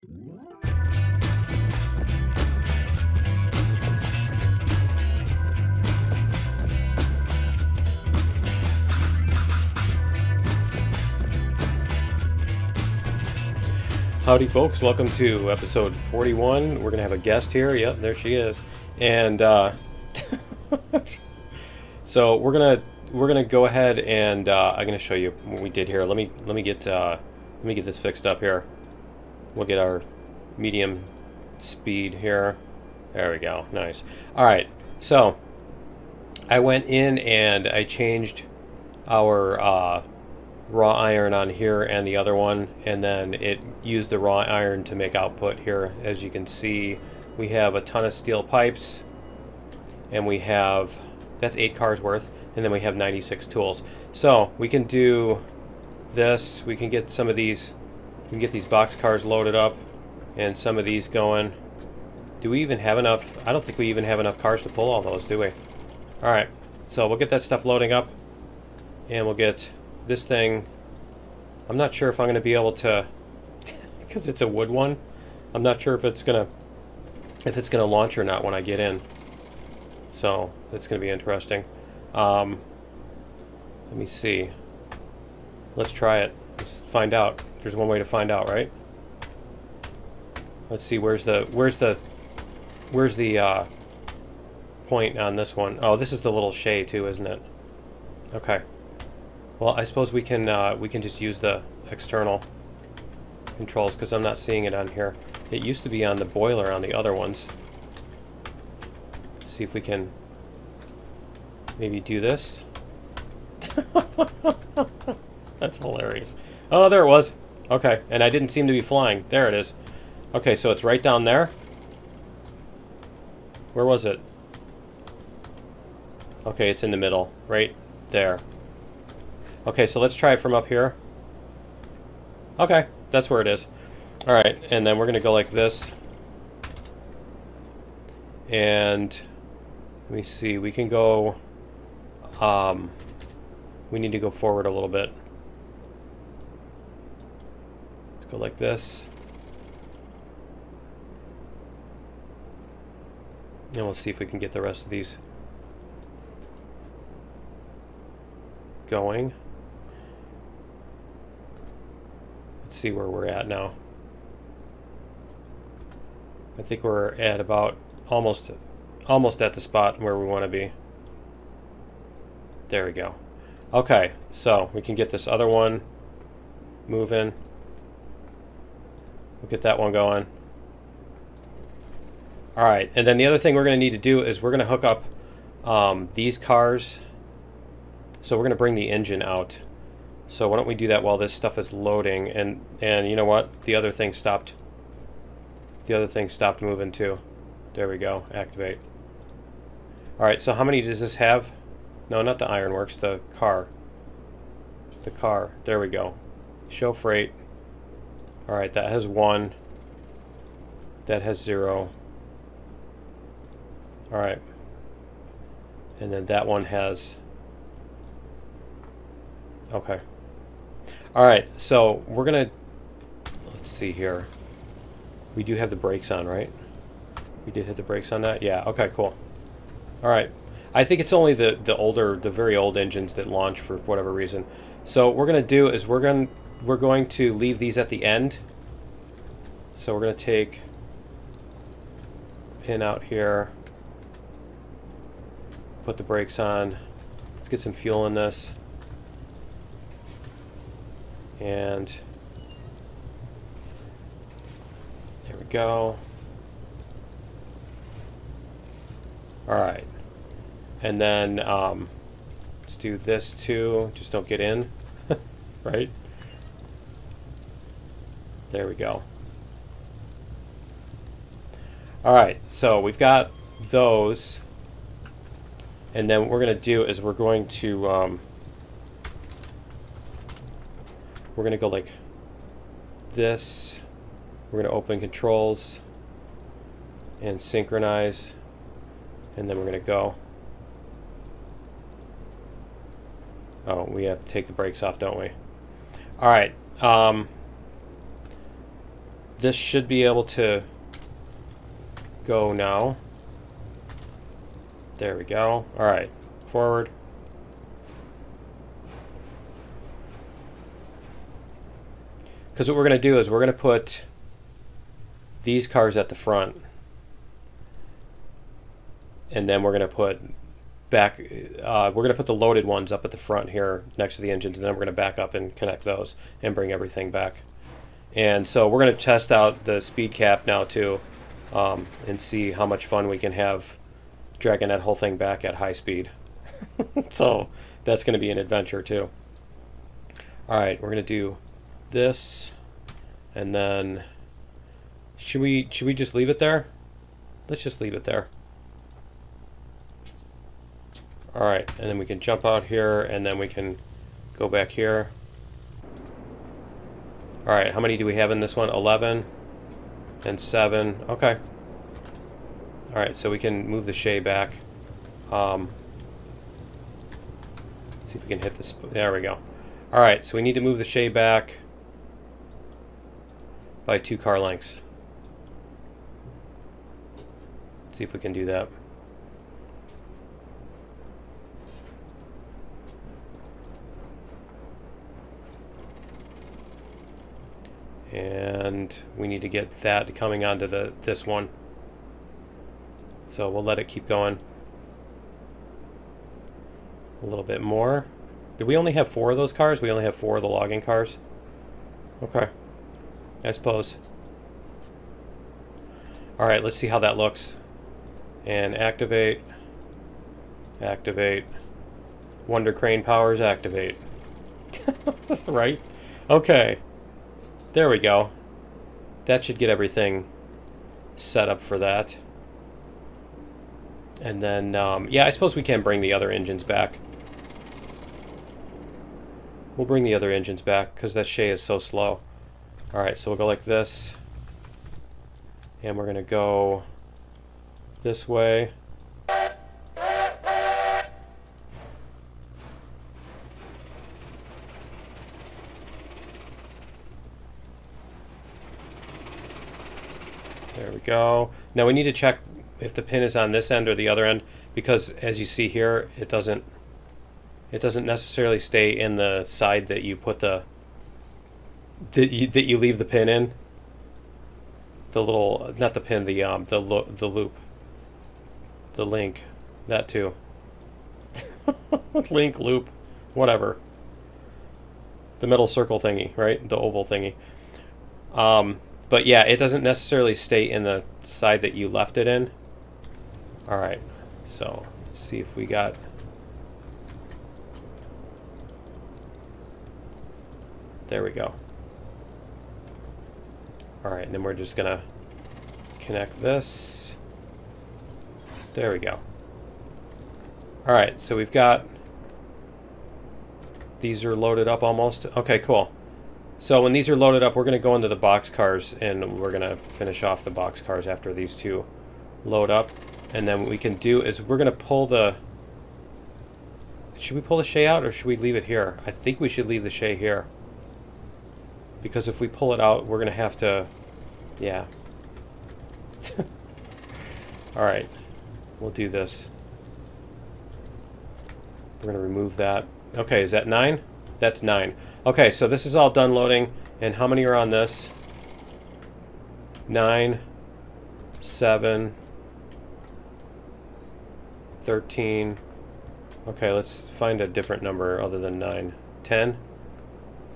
Howdy folks, welcome to episode 41. We're gonna have a guest here. Yep, there she is. And so we're gonna go ahead and I'm gonna show you what we did here. Let me get this fixed up here. We'll get our medium speed here. There we go. Nice. Alright, so I went in and I changed our raw iron on here and the other one, and then it used the raw iron to make output here. As you can see, we have a ton of steel pipes, and we have, that's 8 cars worth, and then we have 96 tools. So we can do this, we can get some of these, we can get these box cars loaded up and some of these going. Do we even have enough? I don't think we even have enough cars to pull all those, do we? Alright, so we'll get that stuff loading up, and we'll get this thing. I'm not sure if I'm going to be able to, because it's a wood one, I'm not sure if it's gonna launch or not when I get in. So that's going to be interesting. Let me see. Let's try it. Let's find out. There's one way to find out, right? Let's see. Where's the point on this one? Oh, this is the little shay too, isn't it? Okay. Well, I suppose we can just use the external controls because I'm not seeing it on here. It used to be on the boiler on the other ones. See if we can maybe do this. That's hilarious. Oh, there it was. Okay, and I didn't seem to be flying. There it is. Okay, so it's right down there. Where was it? Okay, it's in the middle, right there. Okay, so let's try it from up here. Okay, that's where it is. Alright, and then we're going to go like this. And let me see, we can go, we need to go forward a little bit. Let's go like this. And we'll see if we can get the rest of these going. Let's see where we're at now. I think we're at about almost at the spot where we want to be. There we go. Okay, so we can get this other one moving. We'll get that one going. Alright, and then the other thing we're going to need to do is we're going to hook up these cars. So we're going to bring the engine out. So why don't we do that while this stuff is loading, and you know what? The other thing stopped. The other thing stopped moving too. There we go. Activate. Alright, so how many does this have? No, not the ironworks, the car. The car. There we go. Show freight. Alright, that has 1. That has 0. Alright. And then that one has... Okay. Alright, so we're gonna... Let's see here. We do have the brakes on, right? We did hit the brakes on that? Yeah, okay, cool. Alright. I think it's only the very old engines that launch for whatever reason. So what we're gonna do is we're going to leave these at the end. So we're gonna take pin out here, put the brakes on. Let's get some fuel in this. And there we go. Alright. And then let's do this too. Just don't get in. Right? There we go. Alright, so we've got those. And then what we're going to do is we're going to go like this. We're going to open controls and synchronize, and then we're going to go. Oh, we have to take the brakes off, don't we? Alright. this should be able to go now. There we go. All right, forward. Because what we're going to do is we're going to put these cars at the front, and then we're going to put back. We're going to put the loaded ones up at the front here next to the engines, and then we're going to back up and connect those and bring everything back. And so we're going to test out the speed cap now too, and see how much fun we can have dragging that whole thing back at high speed. So that's going to be an adventure too. All right, we're going to do this, and then should we just leave it there? Let's just leave it there. All right, and then we can jump out here, and then we can go back here. All right, how many do we have in this one? 11 and 7. Okay. All right, so we can move the Shay back. See if we can hit this. There we go. All right, so we need to move the Shay back by 2 car lengths. Let's see if we can do that. And we need to get that coming onto this one. So we'll let it keep going. A little bit more. Did we only have 4 of those cars? We only have 4 of the logging cars? Okay. I suppose. Alright, let's see how that looks. And activate. Activate. Wonder Crane powers activate. Right? Okay. There we go. That should get everything set up for that. And then, yeah, I suppose we can bring the other engines back. We'll bring the other engines back because that Shay is so slow. Alright, so we'll go like this. And we're going to go this way. There we go. Now we need to check if the pin is on this end or the other end, because as you see here, it doesn't necessarily stay in the side that you put that you leave the pin in. The little, not the pin, the loop, the link, that too. Link, loop, whatever. The middle circle thingy, right? The oval thingy. But yeah, it doesn't necessarily stay in the side that you left it in. Alright, so let's see if we got... There we go. Alright, and then we're just gonna connect this. There we go. Alright, so we've got... These are loaded up almost. Okay, cool. So when these are loaded up, we're going to go into the box cars, and we're going to finish off the box cars after these 2 load up. And then what we can do is we're going to pull the... Should we pull the Shay out, or should we leave it here? I think we should leave the Shay here. Because if we pull it out, we're going to have to... Yeah. Alright. We'll do this. We're going to remove that. Okay, is that 9? That's 9. Okay, so this is all done loading. And how many are on this? 9, 7, 13. Okay, let's find a different number other than 9. 10?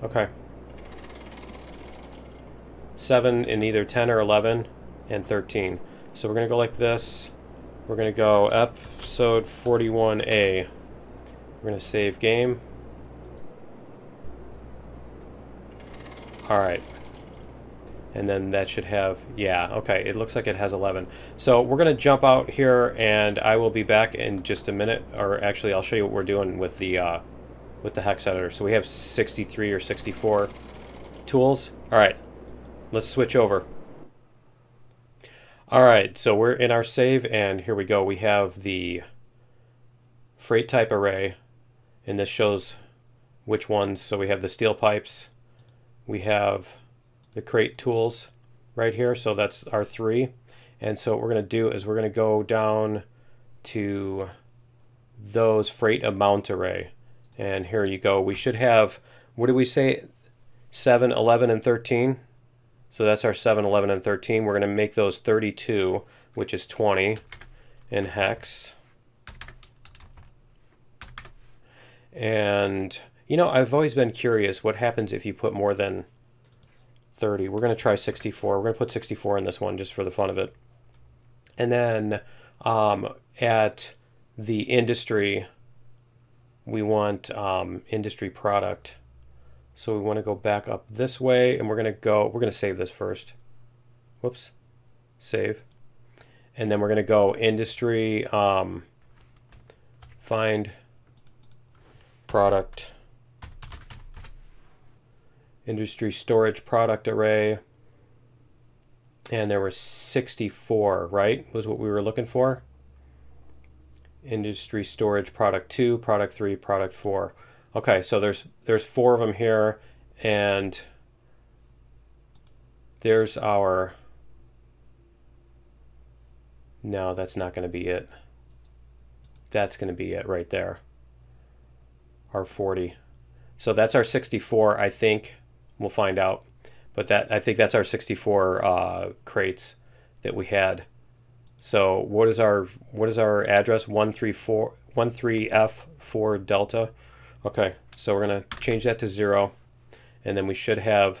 Okay. 7 in either 10 or 11, and 13. So we're going to go like this. We're going to go episode 41A. We're going to save game. Alright. And then that should have, yeah, okay, it looks like it has 11. So we're going to jump out here, and I will be back in just a minute. Or actually, I'll show you what we're doing with the hex editor. So we have 63 or 64 tools. Alright, let's switch over. Alright, so we're in our save, and here we go. We have the freight type array, and this shows which ones. So we have the steel pipes. We have the crate tools, right here. So that's our 3. And so what we're going to do is we're going to go down to those freight amount array. And here you go. We should have, what did we say? 7, 11, and 13. So that's our 7, 11, and 13. We're going to make those 32, which is 20 in hex. And, you know, I've always been curious what happens if you put more than 30. We're going to try 64. We're going to put 64 in this one just for the fun of it. And then at the industry, we want industry product. So we want to go back up this way, and we're going to save this first. Whoops, save. And then we're going to go industry, find product, industry storage product array. And there were 64, right? Was what we were looking for. Industry storage product 2, product 3, product 4. Okay, so there's 4 of them here, and there's our, no, that's not going to be it. That's going to be it right there. Our 40. So that's our 64, I think. We'll find out. But that, I think that's our 64 crates that we had. So what is our address? 13F4 Delta. Okay, so we're gonna change that to 0, and then we should have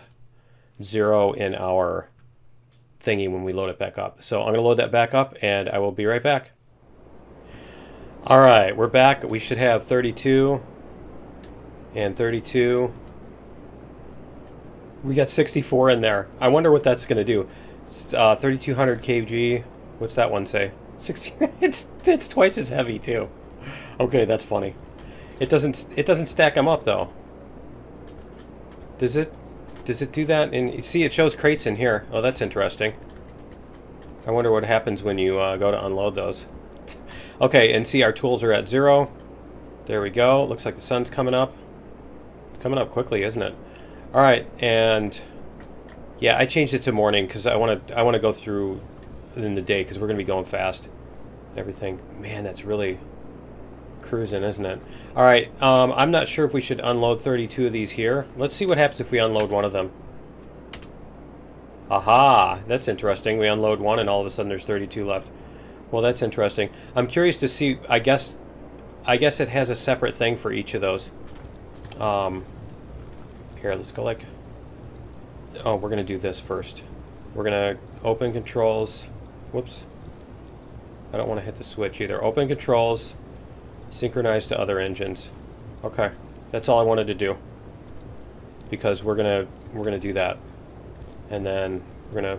0 in our thingy when we load it back up. So I'm gonna load that back up, and I will be right back. All right, we're back. We should have 32 and 32. We got 64 in there. I wonder what that's going to do. 3200 kg. What's that one say? 60. It's twice as heavy too. Okay, that's funny. It doesn't stack them up though. Does it do that? And you see, it shows crates in here. Oh, that's interesting. I wonder what happens when you go to unload those. Okay, and see, our tools are at 0. There we go. Looks like the sun's coming up. It's coming up quickly, isn't it? All right, and yeah, I changed it to morning because I want to go through in the day because we're going to be going fast. Everything, man, that's really cruising, isn't it? All right, I'm not sure if we should unload 32 of these here. Let's see what happens if we unload one of them. Aha, that's interesting. We unload one, and all of a sudden there's 32 left. Well, that's interesting. I'm curious to see. I guess it has a separate thing for each of those. Here, let's go like... Oh, we're going to do this first. We're going to open controls. Whoops. I don't want to hit the switch either. Open controls. Synchronize to other engines. Okay. That's all I wanted to do. Because we're going to do that. And then we're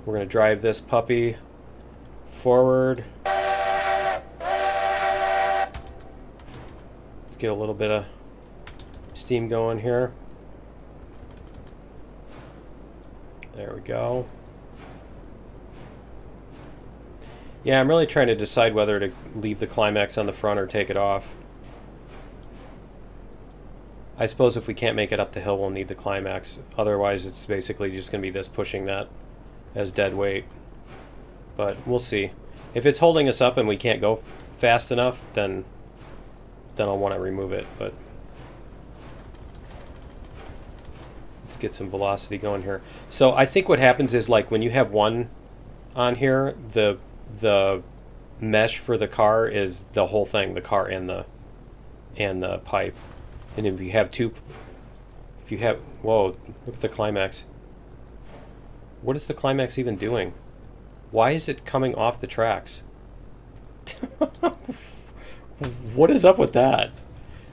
going to drive this puppy forward. Let's get a little bit of steam going here. There we go. Yeah, I'm really trying to decide whether to leave the climax on the front or take it off. I suppose if we can't make it up the hill, we'll need the climax. Otherwise, it's basically just going to be this pushing that as dead weight. But we'll see. If it's holding us up and we can't go fast enough, then I'll want to remove it. But let's get some velocity going here. So I think what happens is, like, when you have one on here, the mesh for the car is the whole thing, the car and the pipe. And if you have two, whoa, look at the climax. What is the climax even doing? Why is it coming off the tracks? What is up with that?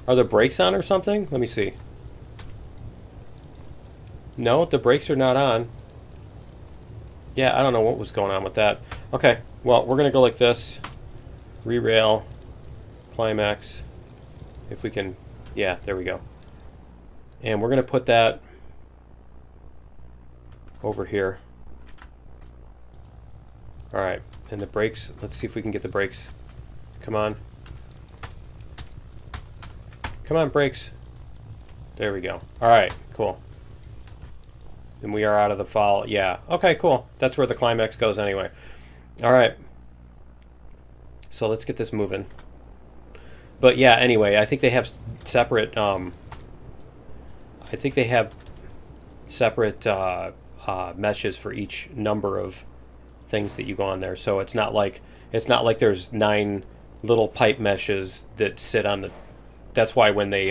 Are the brakes on or something? Let me see. No, the brakes are not on. Yeah, I don't know what was going on with that. Okay, well, we're going to go like this. Re-rail, climax. If we can, yeah, there we go. And we're going to put that over here. All right, and the brakes, let's see if we can get the brakes. Come on. Come on, brakes. There we go. All right, cool. And we are out of the fall. Yeah. Okay, cool. That's where the climax goes anyway. All right. So let's get this moving. But yeah, anyway, I think they have separate... I think they have separate meshes for each number of things that you go on there. So it's not like there's 9 little pipe meshes that sit on the... That's why when they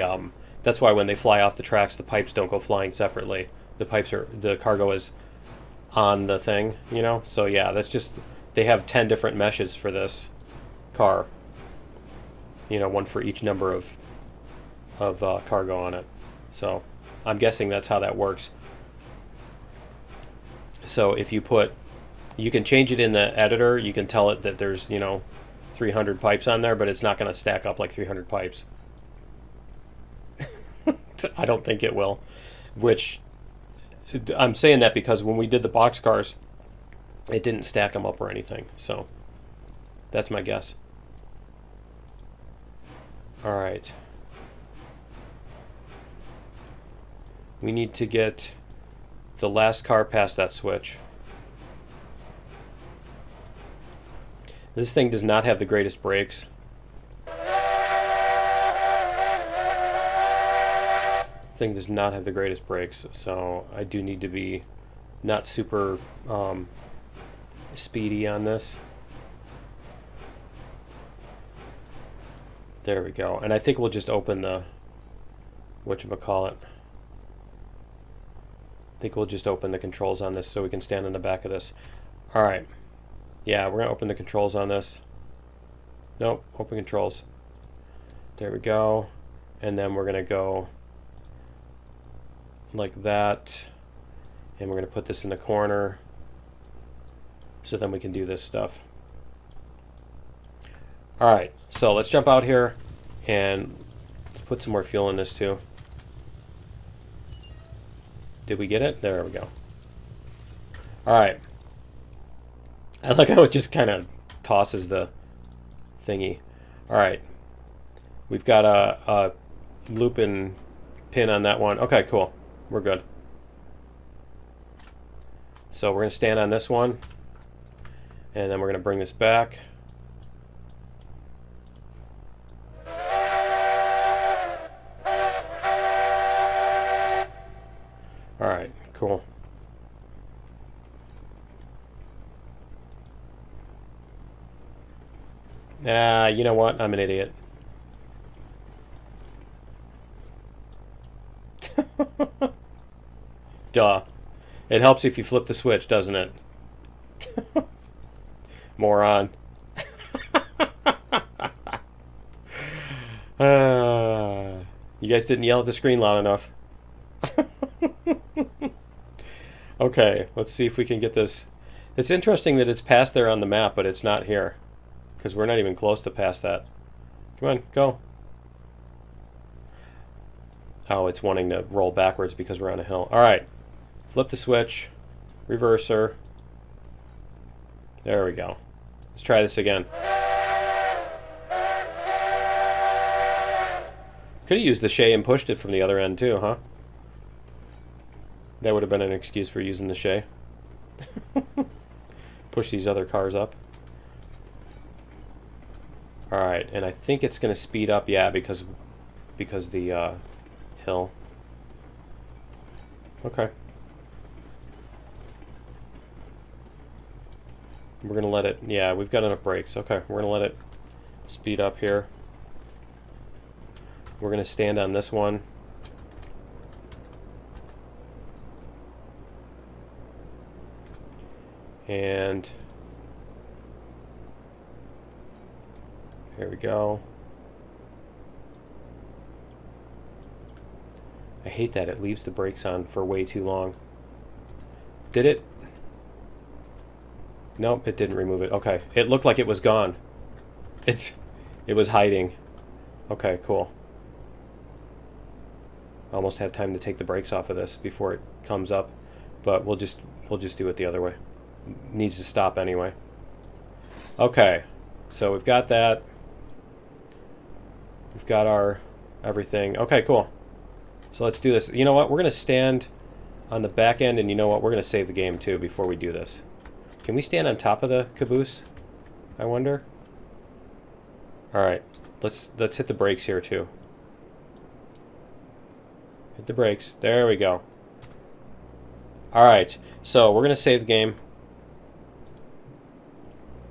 fly off the tracks, the pipes don't go flying separately. The cargo is on the thing, you know? So yeah, that's just, they have 10 different meshes for this car. You know, one for each number of cargo on it. So I'm guessing that's how that works. So if you can change it in the editor, you can tell it that there's, you know, 300 pipes on there, but it's not going to stack up like 300 pipes. I don't think it will. Which, I'm saying that because when we did the box cars, it didn't stack them up or anything. So that's my guess. All right. We need to get the last car past that switch. This thing does not have the greatest brakes. Thing does not have the greatest brakes, so I do need to be not super speedy on this. There we go. And I think we'll just open the whatchamacallit. I think we'll just open the controls on this so we can stand in the back of this. Alright. Yeah, we're gonna open the controls on this. Nope, open controls. There we go. And then we're gonna go like that, and we're going to put this in the corner so then we can do this stuff. Alright, so let's jump out here and put some more fuel in this too. Did we get it? There we go. Alright. I like how it just kind of tosses the thingy. Alright. We've got a looping pin on that one. Okay, cool. We're good. So we're going to stand on this one, and then we're going to bring this back. Alright, cool. You know what? I'm an idiot. Duh. It helps if you flip the switch, doesn't it? Moron. You guys didn't yell at the screen loud enough. Okay, let's see if we can get this. It's interesting that it's past there on the map, but it's not here. Because we're not even close to past that. Come on, go. Oh, it's wanting to roll backwards because we're on a hill. Alright. Flip the switch. Reverser. There we go. Let's try this again. Could have used the shay and pushed it from the other end too, huh? That would have been an excuse for using the shay. Push these other cars up. Alright, and I think it's going to speed up, yeah, because the hill. Okay. We're going to let it, yeah, we've got enough brakes. Okay, we're going to let it speed up here. We're going to stand on this one. And here we go. I hate that it leaves the brakes on for way too long. Did it? Nope, it didn't remove it. Okay, it looked like it was gone. It was hiding. Okay, cool. I almost have time to take the brakes off of this before it comes up, but we'll just do it the other way. It needs to stop anyway. Okay, so we've got that. We've got our everything. Okay, cool. So let's do this. You know what? We're gonna stand on the back end, and you know what? We're going to save the game too before we do this. Can we stand on top of the caboose? I wonder. All right, let's hit the brakes here too. Hit the brakes. There we go. All right, so we're going to save the game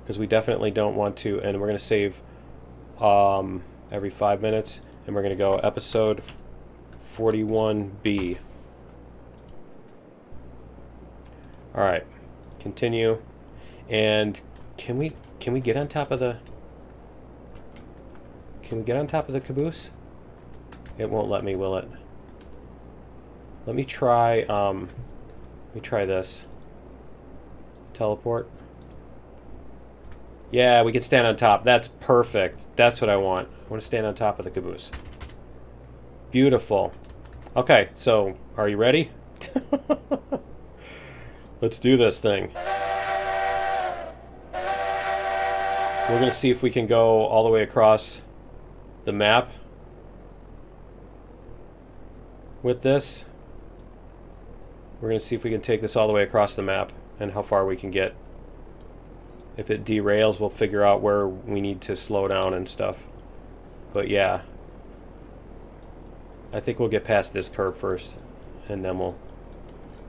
because we definitely don't want to, and we're going to save every 5 minutes, and we're going to go episode 41B. All right, continue, and can we get on top of the? Can we get on top of the caboose? It won't let me, will it? Let me try. Let me try this. Teleport. Yeah, we can stand on top. That's perfect. That's what I want. I want to stand on top of the caboose. Beautiful. Okay, so are you ready? Let's do this thing. We're going to see if we can go all the way across the map with this. We're going to see if we can take this all the way across the map and how far we can get. If it derails, we'll figure out where we need to slow down and stuff. But yeah, I think we'll get past this curve first, and then we'll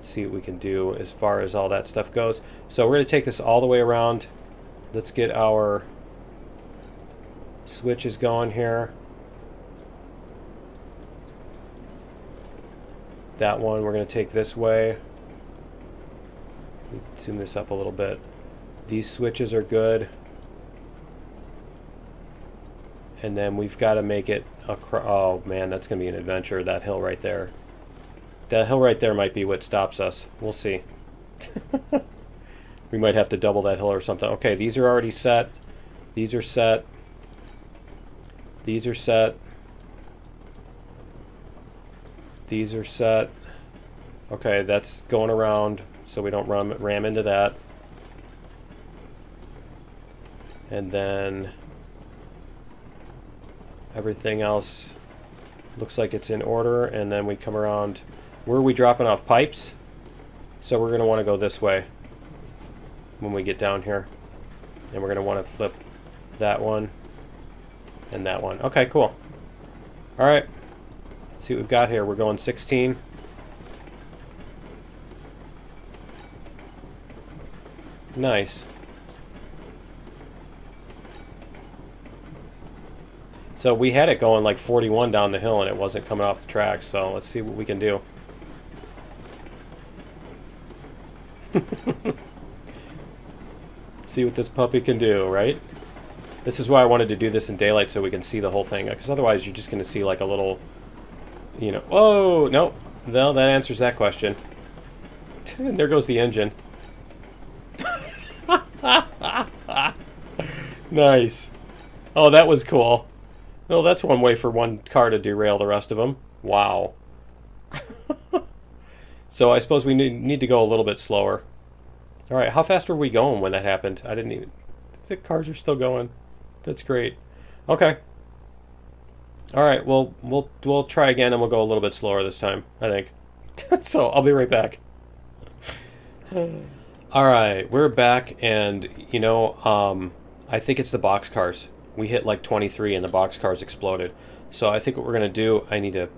see what we can do as far as all that stuff goes. So we're going to take this all the way around. Let's get our switches going here. That one we're going to take this way. Zoom this up a little bit. These switches are good. And then we've got to make it across. Oh man, that's going to be an adventure, that hill right there. That hill right there might be what stops us. We'll see. We might have to double that hill or something. Okay, these are already set. These are set. These are set. These are set. Okay, that's going around so we don't ram into that. And then everything else looks like it's in order. And then we come around. Where are we dropping off? Pipes? So we're going to want to go this way when we get down here. And we're going to want to flip that one and that one. Okay, cool. All right. Let's see what we've got here. We're going 16. Nice. So we had it going like 41 down the hill and it wasn't coming off the tracks. So let's see what we can do. See what this puppy can do, right? This is why I wanted to do this in daylight so we can see the whole thing. Because otherwise you're just going to see like a little, you know... Whoa! Nope. No, that answers that question. And there goes the engine. Nice. Oh, that was cool. Well, that's one way for one car to derail the rest of them. Wow. So I suppose we need to go a little bit slower. All right, how fast were we going when that happened? I didn't even... The cars are still going. That's great. Okay. All right, well, we'll try again and we'll go a little bit slower this time, I think. So I'll be right back. All right, we're back, and you know, I think it's the box cars. We hit like 23 and the box cars exploded. So I think what we're gonna do, I need to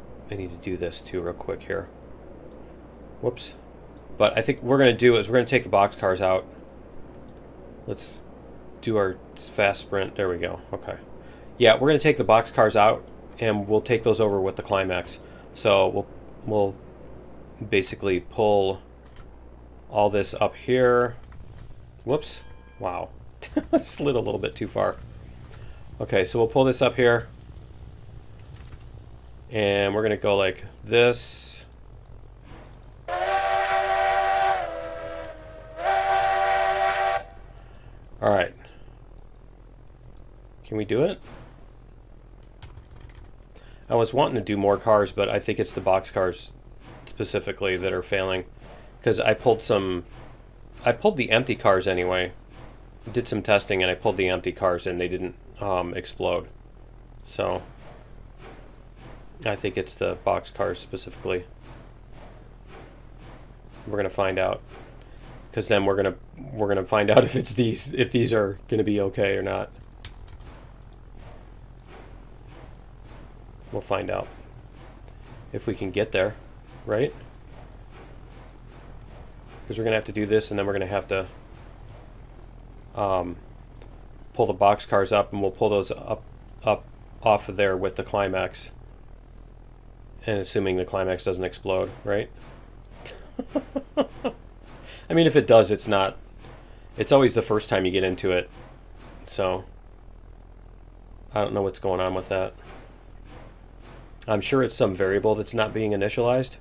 do this too real quick here. Whoops. But I think what we're gonna do is we're gonna take the box cars out. Let's do our fast sprint. There we go. Okay. Yeah, we're gonna take the box cars out and we'll take those over with the climax. So we'll basically pull all this up here. Whoops. Wow. Slid a little bit too far. Okay, so we'll pull this up here. And we're going to go like this. Alright. Can we do it? I was wanting to do more cars, but I think it's the box cars specifically that are failing. Because I pulled the empty cars anyway. Did some testing and I pulled the empty cars and they didn't explode. So I think it's the box cars specifically. We're gonna find out, because then we're gonna find out if these are gonna be okay or not. We'll find out if we can get there, right? Because we're gonna have to do this, and then we're gonna have to pull the boxcars up, and we'll pull those up off of there with the climax, and assuming the climax doesn't explode, right? I mean, if it does, it's not. It's always the first time you get into it, so I don't know what's going on with that. I'm sure it's some variable that's not being initialized.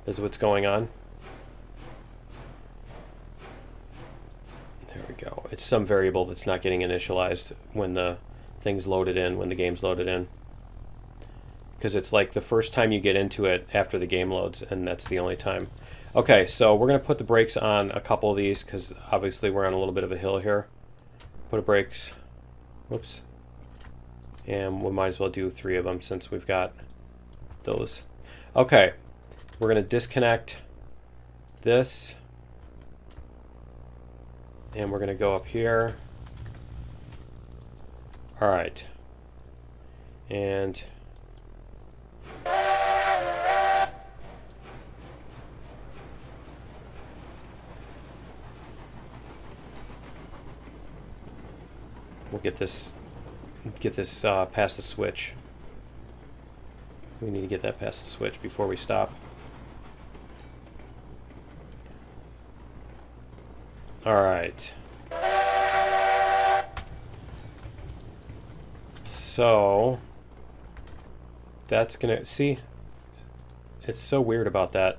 Is what's going on. There we go. It's some variable that's not getting initialized when the thing's loaded in, when the game's loaded in. Because it's like the first time you get into it after the game loads, and that's the only time. Okay, so we're going to put the brakes on a couple of these, because obviously we're on a little bit of a hill here. Put a brakes. Whoops. And we might as well do 3 of them since we've got those. Okay, we're going to disconnect this. And we're going to go up here. All right. And we'll get this past the switch. We need to get that past the switch before we stop. All right. So that's gonna see. It's so weird about that.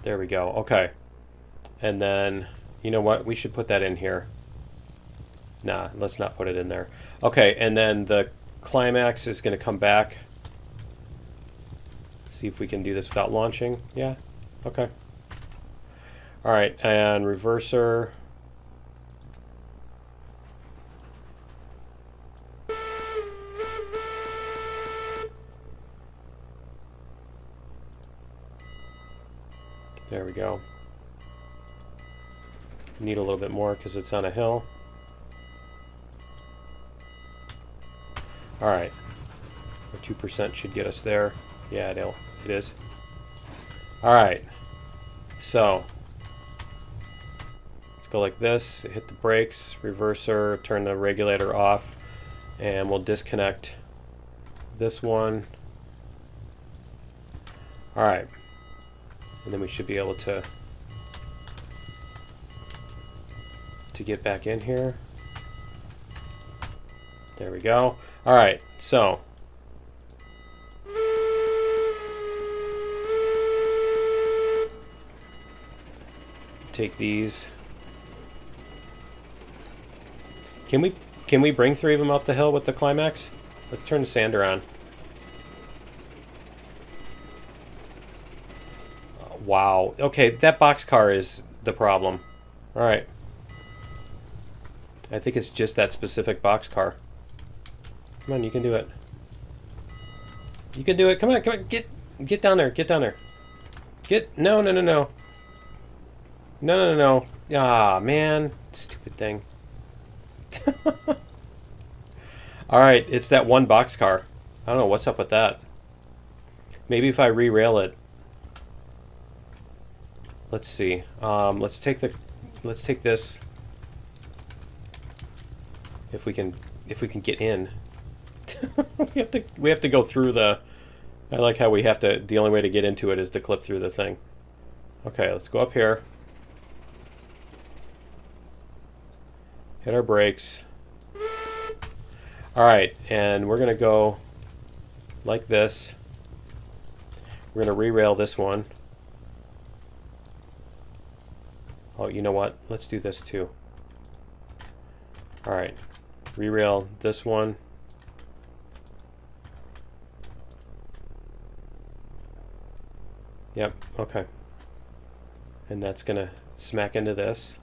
There we go. Okay. And then you know what? We should put that in here. Nah, let's not put it in there. Okay, and then the climax is going to come back. See if we can do this without launching. Yeah, okay. All right, and reverser. There we go. Need a little bit more because it's on a hill. Alright, our 2% should get us there. Yeah, it is. Alright, so let's go like this, hit the brakes, reverser, turn the regulator off, and we'll disconnect this one. Alright, and then we should be able to get back in here. There we go. All right, so take these. Can we bring 3 of them up the hill with the climax? Let's turn the sander on. Wow. Okay, that boxcar is the problem. All right. I think it's just that specific boxcar. Come on, you can do it. You can do it. Come on, come on. Get down there. Get down there. No. No. Ah, man. Stupid thing. Alright, it's that one boxcar. I don't know what's up with that. Maybe if I re-rail it. Let's see. Let's take this. If we can get in. we have to go through the. I like how we have to. The only way to get into it is to clip through the thing. Okay, let's go up here. Hit our brakes. All right, and we're gonna go like this. We're gonna re-rail this one. Oh, you know what? Let's do this too. All right, re-rail this one. Yep, okay. And that's gonna smack into this.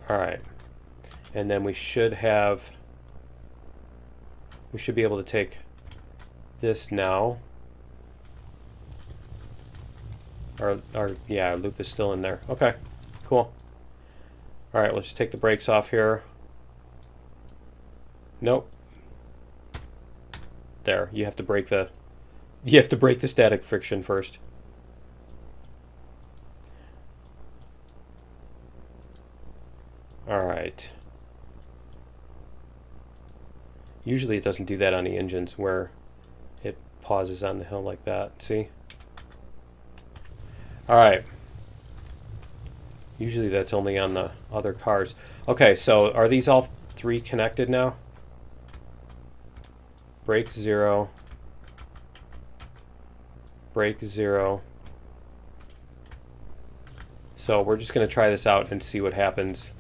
All right, and then we should be able to take this now. Yeah, our loop is still in there. Okay, cool. All right, let's just take the brakes off here. Nope. There, you have to break the static friction first. All right. Usually it doesn't do that on the engines where it pauses on the hill like that. See? All right. Usually that's only on the other cars. Okay, so are these all three connected now? Brake 0. Brake 0. So we're just going to try this out and see what happens.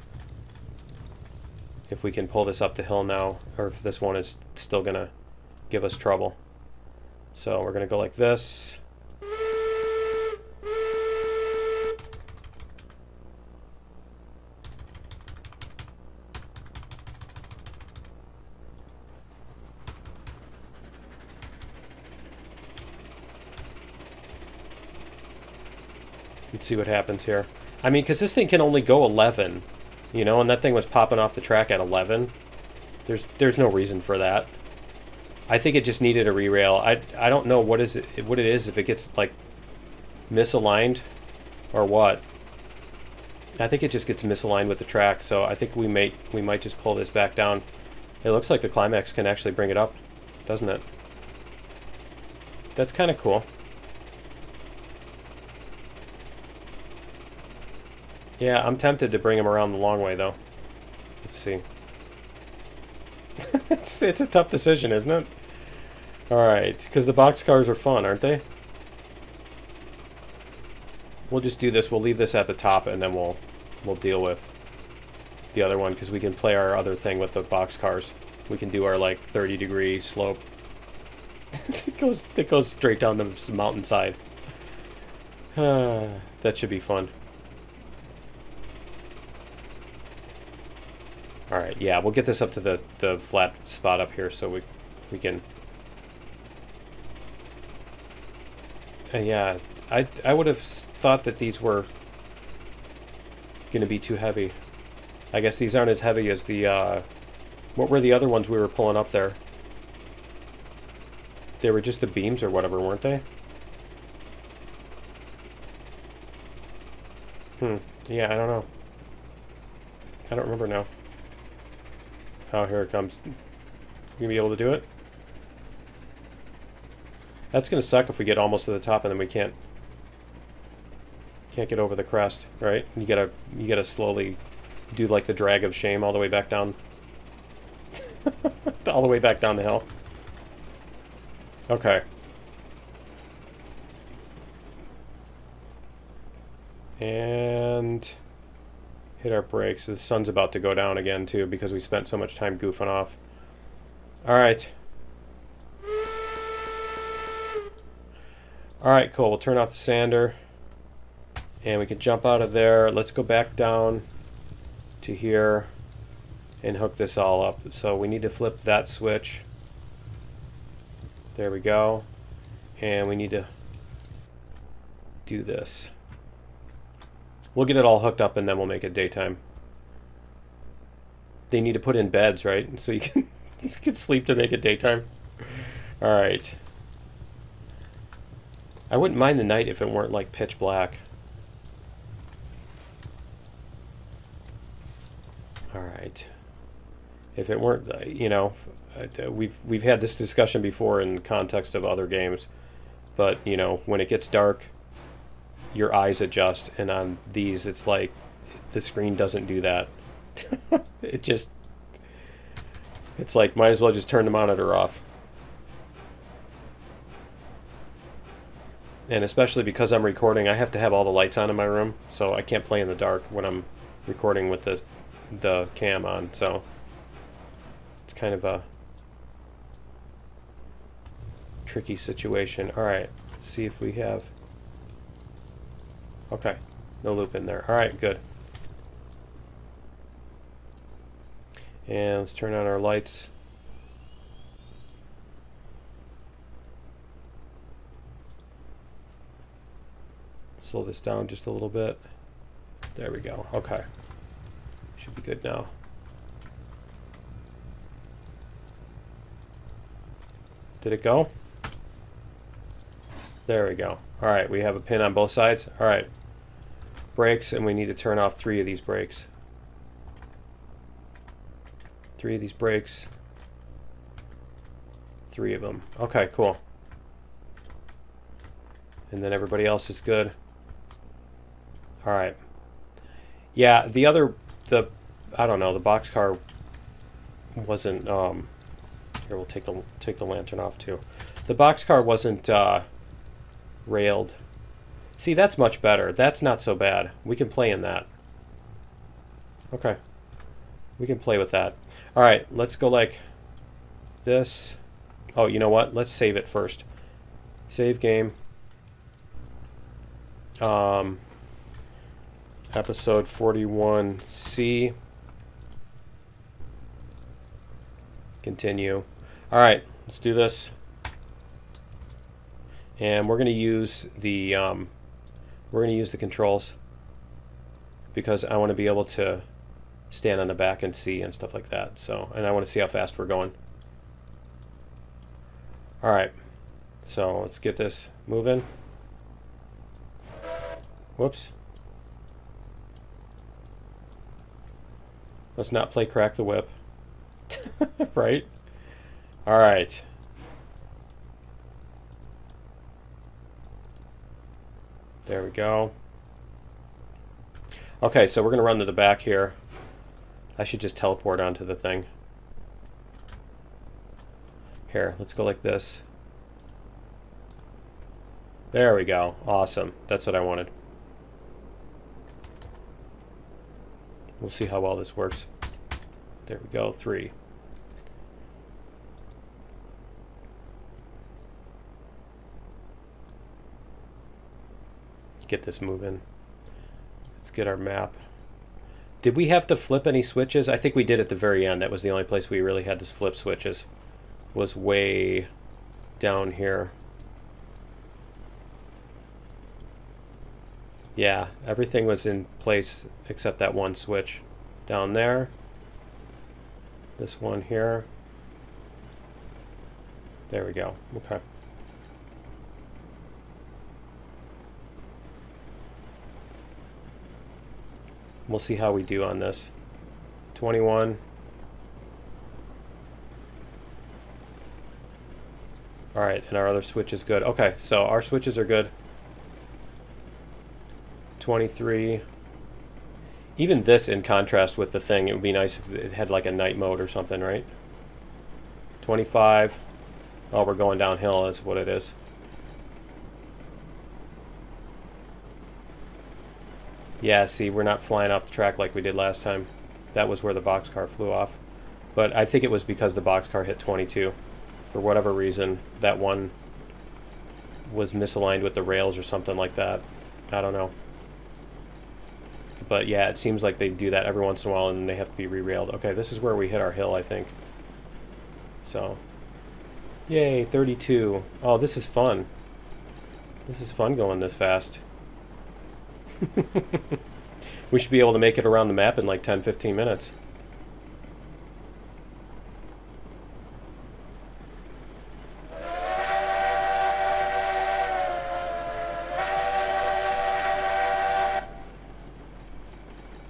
If we can pull this up the hill now, or if this one is still going to give us trouble. So we're going to go like this. Let's see what happens here. I mean, because this thing can only go 11. You know, and that thing was popping off the track at 11. There's no reason for that. I think it just needed a re-rail. I don't know what it is if it gets like misaligned or what. I think it just gets misaligned with the track. So I think we might just pull this back down. It looks like the Climax can actually bring it up, doesn't it? That's kind of cool. Yeah, I'm tempted to bring him around the long way, though. Let's see. it's a tough decision, isn't it? Alright, because the box cars are fun, aren't they? We'll just do this. We'll leave this at the top, and then we'll deal with the other one, because we can play our other thing with the box cars. We can do our, like, 30-degree slope. it goes straight down the mountainside. That should be fun. Alright, yeah, we'll get this up to the flat spot up here so we can... yeah, I would have thought that these were going to be too heavy. I guess these aren't as heavy as the... what were the other ones we were pulling up there? They were just the beams or whatever, weren't they? Yeah, I don't know. I don't remember now. Oh, here it comes. You gonna be able to do it? That's gonna suck if we get almost to the top and then we can't get over the crest, right? You gotta slowly do like the drag of shame all the way back down. All the way back down the hill. Okay. And hit our brakes. The sun's about to go down again too because we spent so much time goofing off. Alright. Alright, cool. We'll turn off the sander. And we can jump out of there. Let's go back down to here and hook this all up. So we need to flip that switch. There we go. And we need to do this. We'll get it all hooked up and then we'll make it daytime. They need to put in beds, right? So you can sleep to make it daytime. Alright. I wouldn't mind the night if it weren't like pitch black. Alright. If it weren't, you know, we've had this discussion before in the context of other games. But, you know, when it gets dark, your eyes adjust, and on these it's like the screen doesn't do that. It's like might as well just turn the monitor off. And especially because I'm recording, I have to have all the lights on in my room, so I can't play in the dark when I'm recording with the cam on, so it's kind of a tricky situation. Alright, let's see if we have... Okay, no loop in there. Alright, good. And let's turn on our lights. Slow this down just a little bit. There we go. Okay. Should be good now. Did it go? There we go. Alright, we have a pin on both sides. Alright. Brakes, and we need to turn off 3 of these brakes. 3 of these brakes. 3 of them. Okay, cool. And then everybody else is good. Alright. Yeah, I don't know, the boxcar wasn't, here, we'll take the lantern off too. The boxcar wasn't, railed. See, that's much better. That's not so bad. We can play in that. Okay. We can play with that. Alright, let's go like this. Oh, you know what? Let's save it first. Save game. Episode 41C. Continue. Alright, let's do this. And we're gonna use the controls because I want to be able to stand on the back and see and stuff like that. So, and I want to see how fast we're going. Alright, so let's get this moving. Whoops. Let's not play Crack the Whip. Right? Alright. There we go. Okay, so we're going to run to the back here. I should just teleport onto the thing. Here, let's go like this. There we go. Awesome. That's what I wanted. We'll see how well this works. There we go. 3. Get this moving. Let's get our map. Did we have to flip any switches? I think we did at the very end. That was the only place we really had to flip switches. Was way down here. Yeah, everything was in place except that one switch down there. This one here. There we go. Okay. We'll see how we do on this. 21. Alright, and our other switch is good. Okay, so our switches are good. 23. Even this, in contrast with the thing, it would be nice if it had like a night mode or something, right? 25. Oh, we're going downhill is what it is. Yeah, see, we're not flying off the track like we did last time. That was where the boxcar flew off. But I think it was because the boxcar hit 22. For whatever reason, that one was misaligned with the rails or something like that. I don't know. But yeah, it seems like they do that every once in a while and they have to be re-railed. Okay, this is where we hit our hill, I think. So, yay, 32. Oh, this is fun. This is fun going this fast. We should be able to make it around the map in like 10-15 minutes.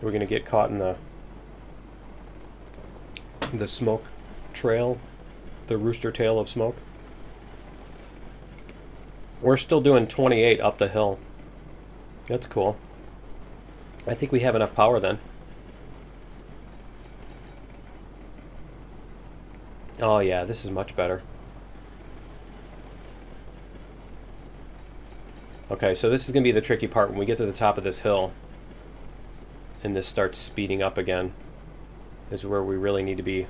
We're gonna get caught in the smoke trail, the rooster tail of smoke. We're still doing 28 up the hill. That's cool. I think we have enough power then. Oh yeah, this is much better. Okay, so this is going to be the tricky part when we get to the top of this hill and this starts speeding up again. This is where we really need to be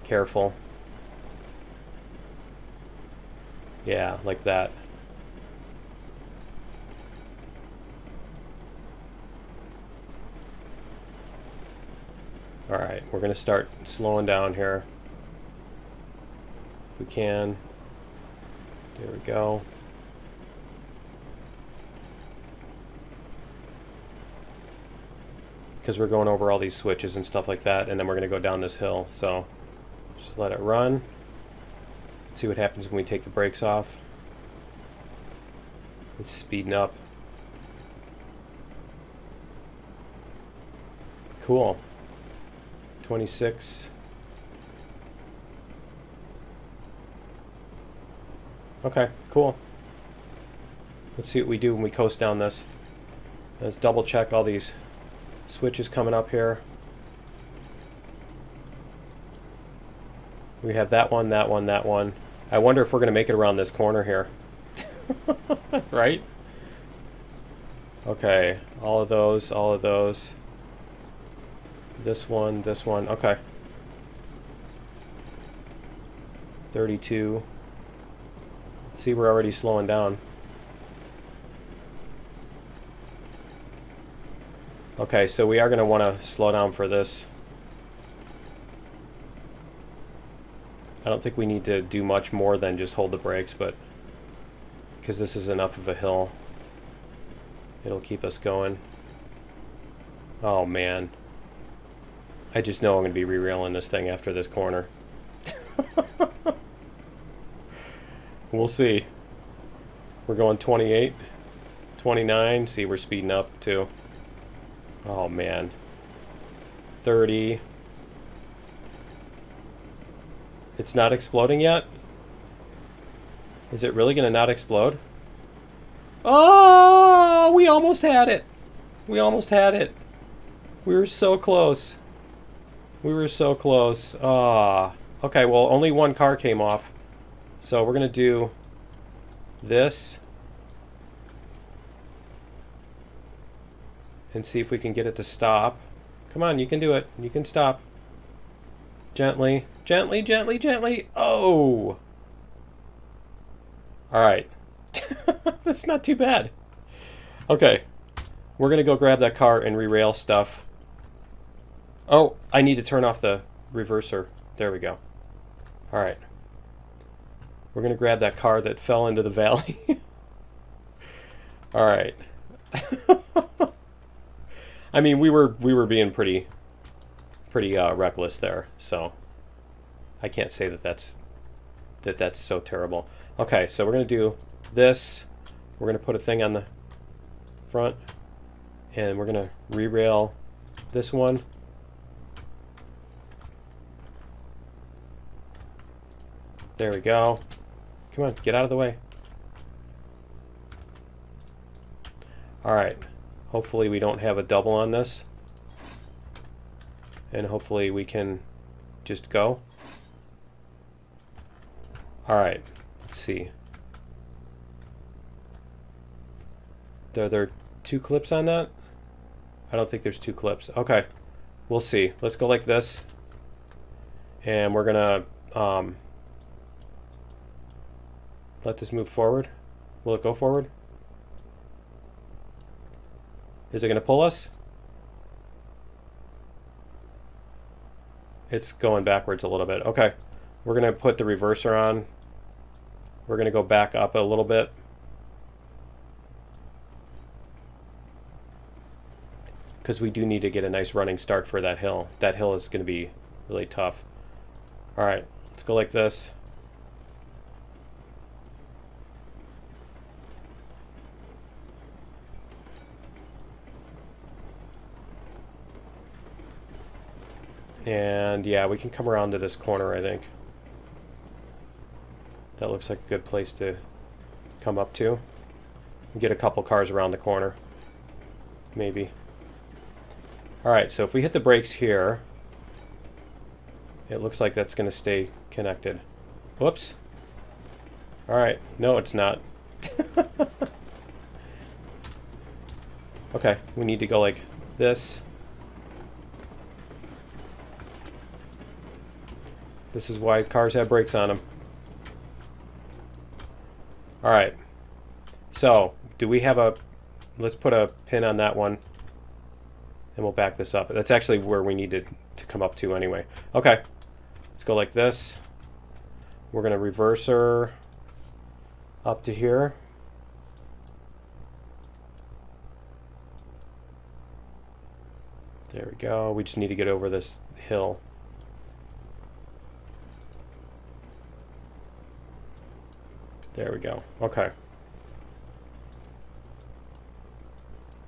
careful. Yeah, like that. Alright, we're going to start slowing down here. If we can. There we go. because we're going over all these switches and stuff like that, and then we're going to go down this hill. So just let it run. Let's see what happens when we take the brakes off. It's speeding up. Cool. 26. Okay, cool. Let's see what we do when we coast down this. Let's double check all these switches coming up here. We have that one, that one, that one. I wonder if we're going to make it around this corner here. Right? Okay, all of those, all of those. This one, okay. 32. See, we're already slowing down. Okay, so we are going to want to slow down for this. I don't think we need to do much more than just hold the brakes, but because this is enough of a hill, it'll keep us going. Oh man. I just know I'm going to be re-railing this thing after this corner. We'll see. We're going 28, 29. See, we're speeding up too. Oh man. 30. It's not exploding yet? Is it really going to not explode? Oh, we almost had it. We almost had it. We were so close. We were so close. Ah. Okay, well, only one car came off. So we're going to do this. And see if we can get it to stop. Come on, you can do it. You can stop. Gently. Gently, gently, gently. Oh! Alright. That's not too bad. Okay. We're going to go grab that car and re-rail stuff. Oh, I need to turn off the reverser. There we go. Alright. We're going to grab that car that fell into the valley. Alright. I mean, we were being pretty reckless there, so I can't say that that's so terrible. Okay, so we're going to do this. We're going to put a thing on the front, and we're going to re-rail this one. There we go. Come on, get out of the way. Alright. Hopefully we don't have a double on this. And hopefully we can just go. Alright, let's see. Are there 2 clips on that? I don't think there's 2 clips. Okay, we'll see. Let's go like this. And we're gonna let this move forward. Will it go forward? Is it gonna pull us? It's going backwards a little bit. Okay, we're gonna put the reverser on. We're gonna go back up a little bit. Because we do need to get a nice running start for that hill. That hill is gonna be really tough. Alright, let's go like this. And yeah, we can come around to this corner, I think. That looks like a good place to come up to. Get a couple cars around the corner. Maybe. Alright, so if we hit the brakes here, it looks like that's going to stay connected. Whoops. Alright, no it's not. Okay, we need to go like this. This is why cars have brakes on them. Alright. So, do we have a... Let's put a pin on that one. And we'll back this up. That's actually where we needed to come up to anyway. Okay. Let's go like this. We're going to reverse her up to here. There we go. We just need to get over this hill. There we go. Okay.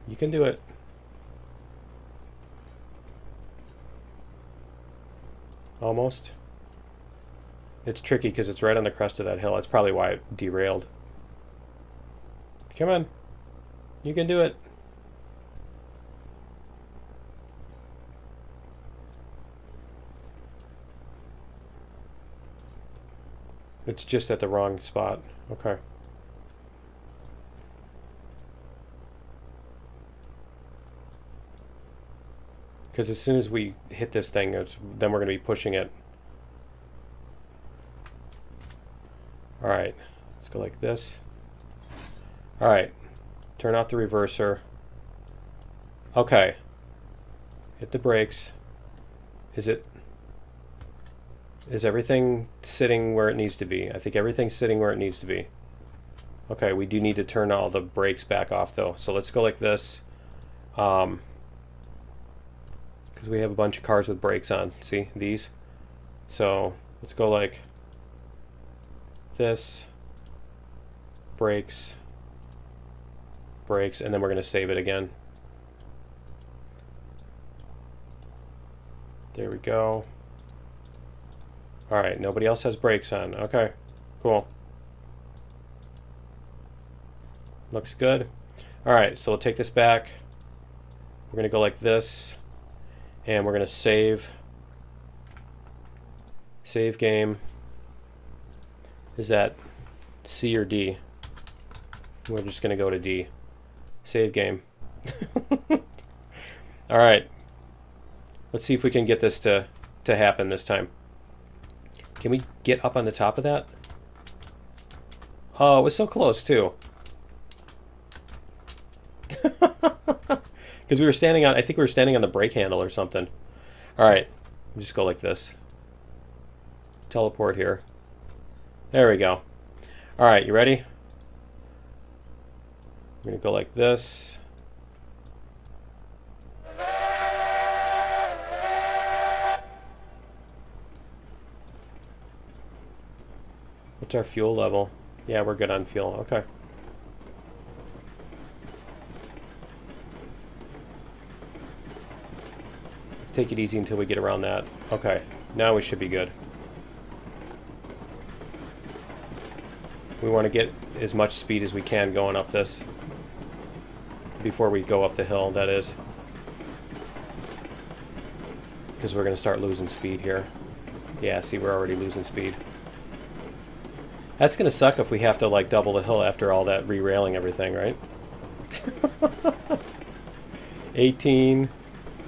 You can do it. Almost. It's tricky because it's right on the crest of that hill. That's probably why it derailed. Come on. You can do it. It's just at the wrong spot. Okay. Because as soon as we hit this thing, then we're going to be pushing it. Alright. Let's go like this. Alright. Turn off the reverser. Okay. Hit the brakes. Is everything sitting where it needs to be? I think everything's sitting where it needs to be. Okay, we do need to turn all the brakes back off though. So let's go like this. Because we have a bunch of cars with brakes on. See, these? So let's go like this. Brakes. Brakes, and then we're going to save it again. There we go. Alright, nobody else has brakes on. Okay, cool. Looks good. Alright, so we'll take this back. We're going to go like this. And we're going to save. Save game. Is that C or D? We're just going to go to D. Save game. Alright. Let's see if we can get this to happen this time. Can we get up on the top of that? Oh, it was so close too. Because we were standing on, I think we were standing on the brake handle or something. Alright, just go like this. Teleport here. There we go. Alright, you ready? I'm going to go like this. What's our fuel level? Yeah, we're good on fuel. Okay. Let's take it easy until we get around that. Okay. Now we should be good. We want to get as much speed as we can going up this. Before we go up the hill, that is. Because we're going to start losing speed here. Yeah, see, we're already losing speed. That's going to suck if we have to, like, double the hill after all that re-railing everything, right? 18,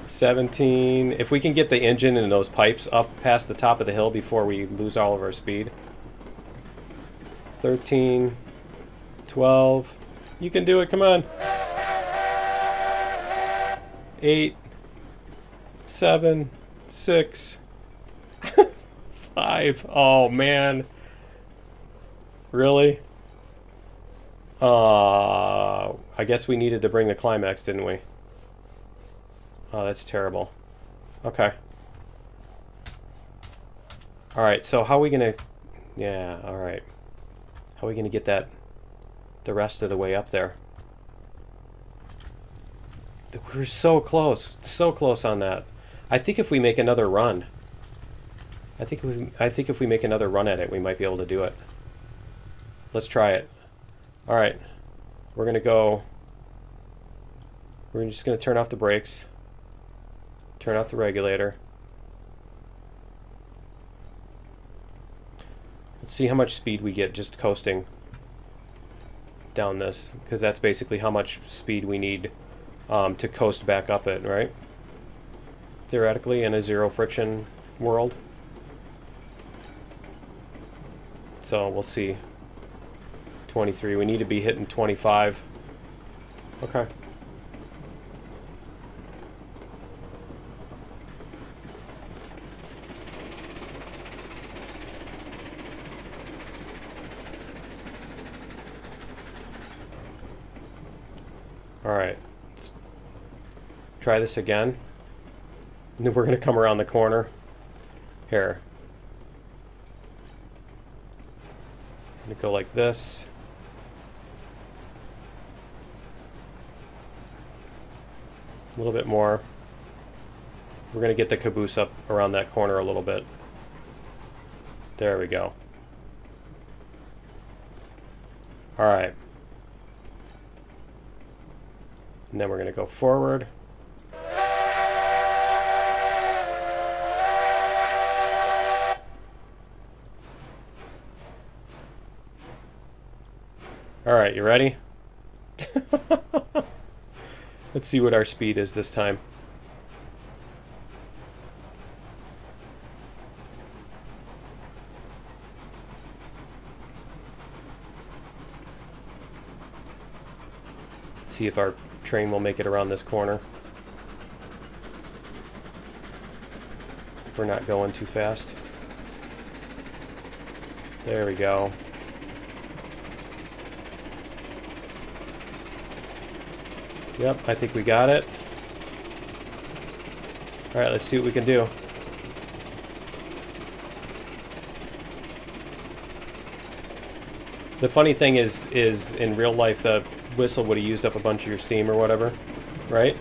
17. If we can get the engine and those pipes up past the top of the hill before we lose all of our speed. 13, 12. You can do it, come on. 8, 7, 6, 5. Oh, man. Really? I guess we needed to bring the climax, didn't we? Oh, that's terrible. Okay. Alright, so how are we gonna... Yeah, alright. How are we gonna get that... the rest of the way up there? We're so close. So close on that. I think if we make another run... I think if we make another run at it, we might be able to do it. Let's try it. Alright. We're going to go... We're just going to turn off the brakes. Turn off the regulator. Let's see how much speed we get just coasting down this. Because that's basically how much speed we need to coast back up it, right? Theoretically, in a zero friction world. So we'll see. 23. We need to be hitting 25. Okay. All right. Let's try this again. And then we're going to come around the corner. Here. I'm going to go like this. A little bit more. We're going to get the caboose up around that corner a little bit. There we go. Alright. And then we're going to go forward. Alright, you ready? Let's see what our speed is this time. See if our train will make it around this corner. We're not going too fast. There we go. Yep, I think we got it. Alright, let's see what we can do. The funny thing is in real life the whistle would have used up a bunch of your steam or whatever, right?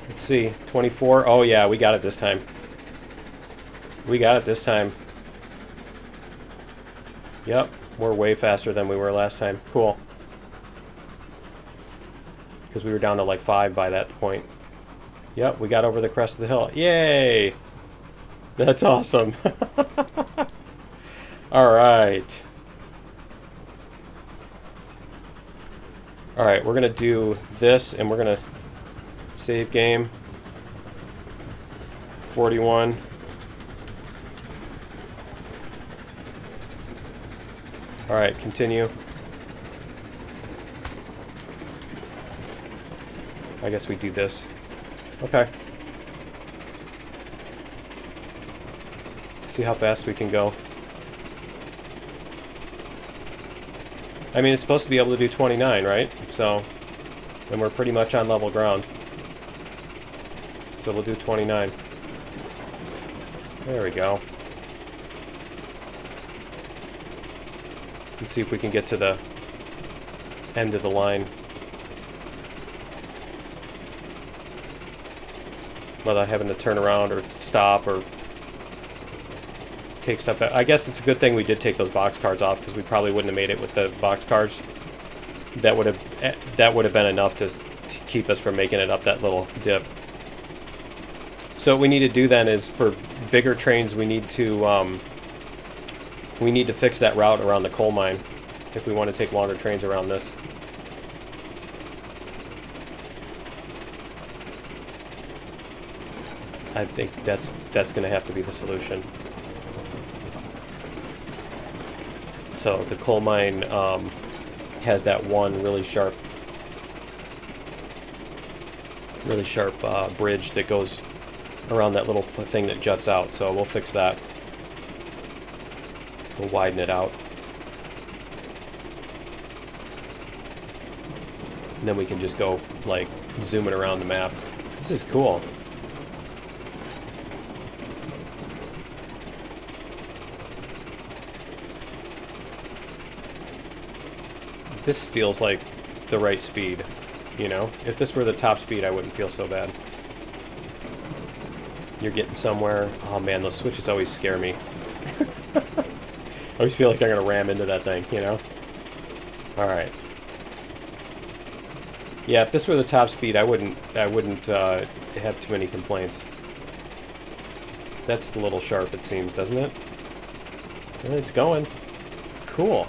Let's see, 24. Oh yeah, we got it this time. We got it this time. Yep, we're way faster than we were last time. Cool. Because we were down to like 5 by that point. Yep, we got over the crest of the hill. Yay! That's awesome. Alright. Alright, we're going to do this, and we're going to save game. 41. Alright, continue. I guess we do this. Okay. See how fast we can go. I mean, it's supposed to be able to do 29, right? So, and we're pretty much on level ground. So we'll do 29. There we go. Let's see if we can get to the end of the line without having to turn around or stop or take stuff out. I guess it's a good thing we did take those box cars off, because we probably wouldn't have made it with the box cars. That would have been enough to keep us from making it up that little dip. So what we need to do then is, for bigger trains, we need to fix that route around the coal mine if we want to take longer trains around this. I think that's going to have to be the solution. So the coal mine has that one really sharp bridge that goes around that little thing that juts out. So we'll fix that. We'll widen it out. And then we can just go, like, zooming around the map. This is cool. This feels like the right speed, you know? If this were the top speed, I wouldn't feel so bad. You're getting somewhere. Oh man, those switches always scare me. I always feel like I'm gonna ram into that thing, you know? Alright. Yeah, if this were the top speed, I wouldn't have too many complaints. That's a little sharp, it seems, doesn't it? And it's going. Cool.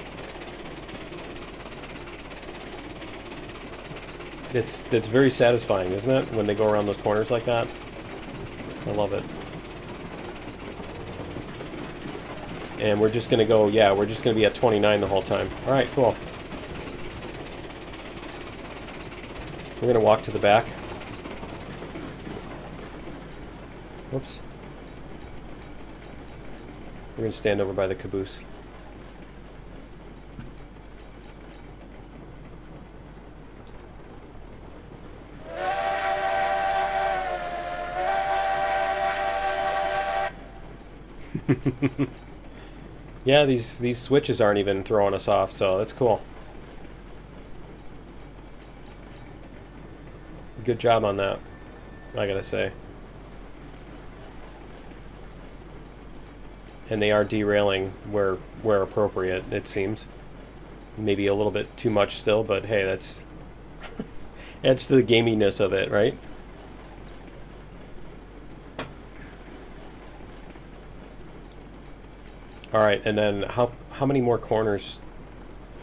It's very satisfying, isn't it? When they go around those corners like that. I love it. And we're just gonna go, yeah, we're just gonna be at 29 the whole time. Alright, cool. We're gonna walk to the back. Whoops. We're gonna stand over by the caboose. Yeah, these switches aren't even throwing us off, so that's cool. Good job on that, I gotta say. And they are derailing where appropriate, it seems. Maybe a little bit too much still, but hey, that's adds to the gaminess of it, right? All right, and then how many more corners?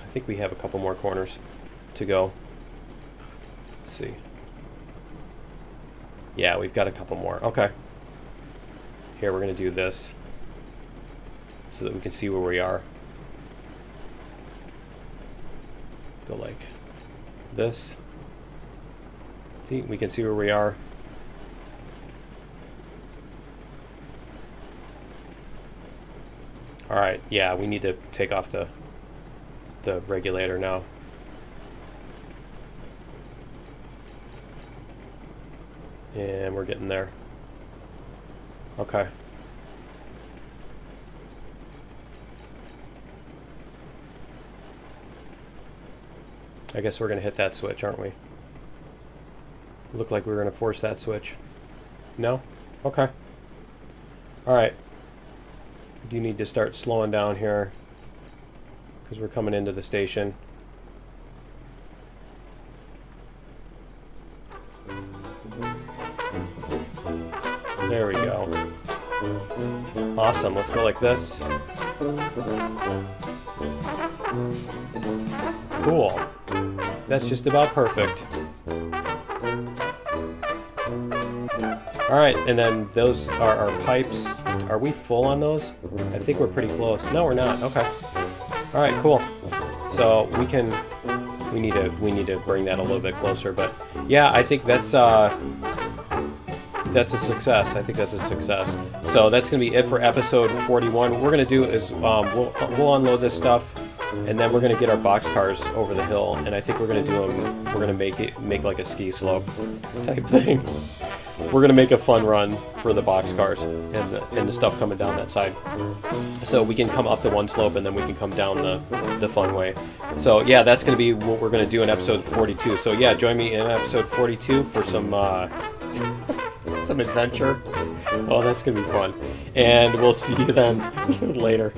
I think we have a couple more corners to go. Let's see. Yeah, we've got a couple more. Okay. Here, we're going to do this so that we can see where we are. Go like this. See, we can see where we are. All right, yeah, we need to take off the regulator now. And we're getting there. Okay. I guess we're going to hit that switch, aren't we? Looked like we were going to force that switch. No? Okay. All right. We do need to start slowing down here because we're coming into the station. There we go. Awesome. Let's go like this. Cool. That's just about perfect. Alright, and then those are our pipes. Are we full on those? I think we're pretty close. No, we're not. Okay. Alright, cool. So we need to bring that a little bit closer, but yeah, I think that's a success. I think that's a success. So that's going to be it for episode 41. What we're going to do is we'll unload this stuff, and then we're going to get our box cars over the hill, and I think we're going to do them. We're going to make like a ski slope type thing. We're going to make a fun run for the box cars and the stuff coming down that side. So we can come up the one slope and then we can come down the fun way. So yeah, that's going to be what we're going to do in episode 42. So yeah, join me in episode 42 for some some adventure. Oh, that's going to be fun. And we'll see you then later.